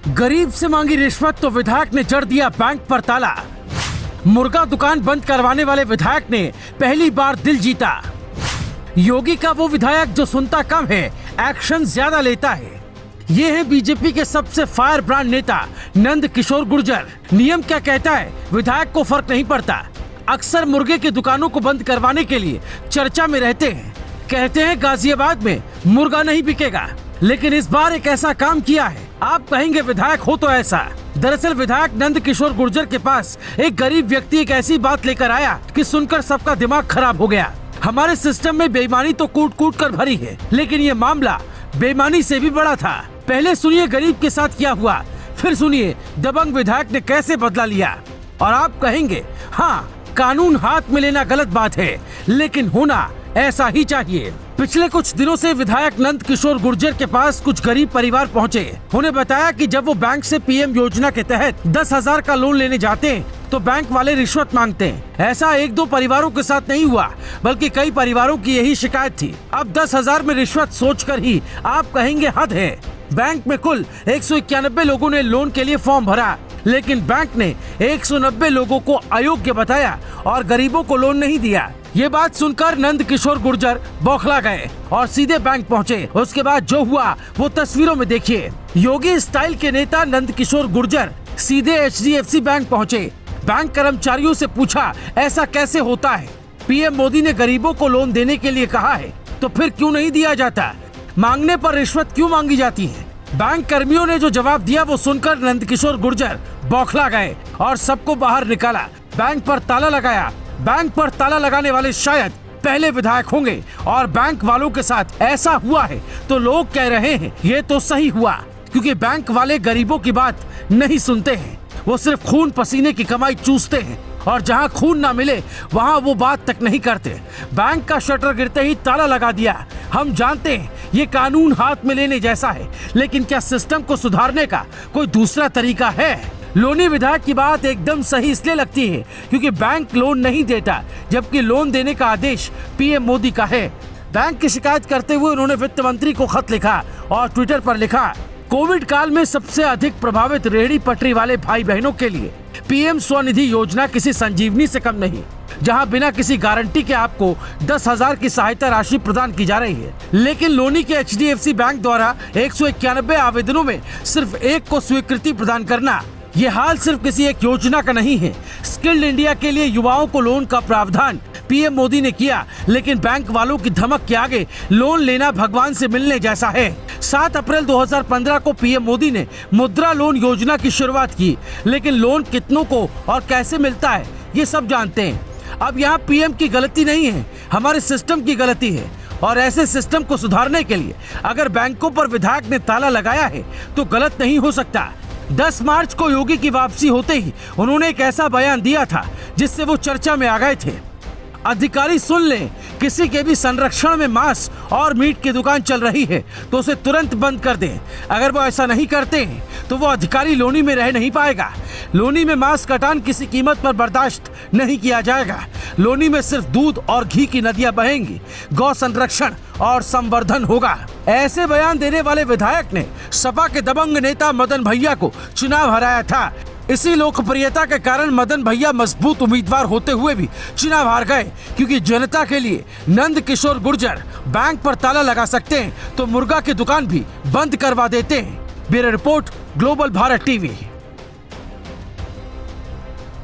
गरीब से मांगी रिश्वत तो विधायक ने जड़ दिया बैंक पर ताला। मुर्गा दुकान बंद करवाने वाले विधायक ने पहली बार दिल जीता। योगी का वो विधायक जो सुनता कम है, एक्शन ज्यादा लेता है। ये है बीजेपी के सबसे फायर ब्रांड नेता नंद किशोर गुर्जर। नियम क्या कहता है, विधायक को फर्क नहीं पड़ता। अक्सर मुर्गे की दुकानों को बंद करवाने के लिए चर्चा में रहते हैं। कहते हैं गाजियाबाद में मुर्गा नहीं बिकेगा, लेकिन इस बार एक ऐसा काम किया है, आप कहेंगे विधायक हो तो ऐसा। दरअसल विधायक नंद किशोर गुर्जर के पास एक गरीब व्यक्ति एक ऐसी बात लेकर आया कि सुनकर सबका दिमाग खराब हो गया। हमारे सिस्टम में बेईमानी तो कूट कूट कर भरी है, लेकिन ये मामला बेईमानी से भी बड़ा था। पहले सुनिए गरीब के साथ क्या हुआ, फिर सुनिए दबंग विधायक ने कैसे बदला लिया। और आप कहेंगे हाँ, कानून हाथ में लेना गलत बात है, लेकिन होना ऐसा ही चाहिए। पिछले कुछ दिनों से विधायक नंद किशोर गुर्जर के पास कुछ गरीब परिवार पहुंचे। उन्हें बताया कि जब वो बैंक से पीएम योजना के तहत 10,000 का लोन लेने जाते हैं तो बैंक वाले रिश्वत मांगते हैं। ऐसा एक दो परिवारों के साथ नहीं हुआ, बल्कि कई परिवारों की यही शिकायत थी। अब 10,000 में रिश्वत सोचकर ही आप कहेंगे हद है। बैंक में कुल 191 लोगों ने लोन के लिए फॉर्म भरा, लेकिन बैंक ने 190 लोगों को अयोग्य बताया और गरीबों को लोन नहीं दिया। ये बात सुनकर नंद किशोर गुर्जर बौखला गए और सीधे बैंक पहुंचे। उसके बाद जो हुआ वो तस्वीरों में देखिए। योगी स्टाइल के नेता नंद किशोर गुर्जर सीधे HDFC बैंक पहुंचे। बैंक कर्मचारियों से पूछा ऐसा कैसे होता है, पीएम मोदी ने गरीबों को लोन देने के लिए कहा है, तो फिर क्यों नहीं दिया जाता? मांगने पर रिश्वत क्यों मांगी जाती है? बैंक कर्मियों ने जो जवाब दिया वो सुनकर नंद किशोर गुर्जर बौखला गए और सबको बाहर निकाला। बैंक पर ताला लगाया। बैंक पर ताला लगाने वाले शायद पहले विधायक होंगे। और बैंक वालों के साथ ऐसा हुआ है तो लोग कह रहे हैं ये तो सही हुआ, क्योंकि बैंक वाले गरीबों की बात नहीं सुनते हैं। वो सिर्फ खून पसीने की कमाई चूसते हैं और जहां खून ना मिले वहां वो बात तक नहीं करते। बैंक का शटर गिरते ही ताला लगा दिया। हम जानते हैं ये कानून हाथ में लेने जैसा है, लेकिन क्या सिस्टम को सुधारने का कोई दूसरा तरीका है? लोनी विधायक की बात एकदम सही इसलिए लगती है क्योंकि बैंक लोन नहीं देता, जबकि लोन देने का आदेश पीएम मोदी का है। बैंक की शिकायत करते हुए उन्होंने वित्त मंत्री को खत लिखा और ट्विटर पर लिखा, कोविड काल में सबसे अधिक प्रभावित रेहड़ी पटरी वाले भाई बहनों के लिए पीएम स्वनिधि योजना किसी संजीवनी से कम नहीं, जहां बिना किसी गारंटी के आपको 10,000 की सहायता राशि प्रदान की जा रही है। लेकिन लोनी के HDFC बैंक द्वारा 191 आवेदनों में सिर्फ एक को स्वीकृति प्रदान करना, ये हाल सिर्फ किसी एक योजना का नहीं है। स्किल्ड इंडिया के लिए युवाओं को लोन का प्रावधान पीएम मोदी ने किया, लेकिन बैंक वालों की धमक के आगे लोन लेना भगवान से मिलने जैसा है। 7 अप्रैल 2015 को पीएम मोदी ने मुद्रा लोन योजना की शुरुआत की, लेकिन लोन कितनों को और कैसे मिलता है ये सब जानते हैं। अब यहाँ पीएम की गलती नहीं है, हमारे सिस्टम की गलती है। और ऐसे सिस्टम को सुधारने के लिए अगर बैंकों पर विधायक ने ताला लगाया है तो गलत नहीं हो सकता। 10 मार्च को योगी की वापसी होते ही उन्होंने एक ऐसा बयान दिया था जिससे वो चर्चा में आ गए थे। अधिकारी सुन लें, किसी के भी संरक्षण में मांस और मीट की दुकान चल रही है तो उसे तुरंत बंद कर दें। अगर वो ऐसा नहीं करते हैं तो वो अधिकारी लोनी में रह नहीं पाएगा। लोनी में मांस कटान किसी कीमत पर बर्दाश्त नहीं किया जाएगा। लोनी में सिर्फ दूध और घी की नदियां बहेंगी, गौ संरक्षण और संवर्धन होगा। ऐसे बयान देने वाले विधायक ने सपा के दबंग नेता मदन भैया को चुनाव हराया था। इसी लोकप्रियता के कारण मदन भैया मजबूत उम्मीदवार होते हुए भी चुनाव हार गए, क्योंकि जनता के लिए नंद किशोर गुर्जर बैंक पर ताला लगा सकते हैं तो मुर्गा की दुकान भी बंद करवा देते हैं। Bureau report, global Bharat TV.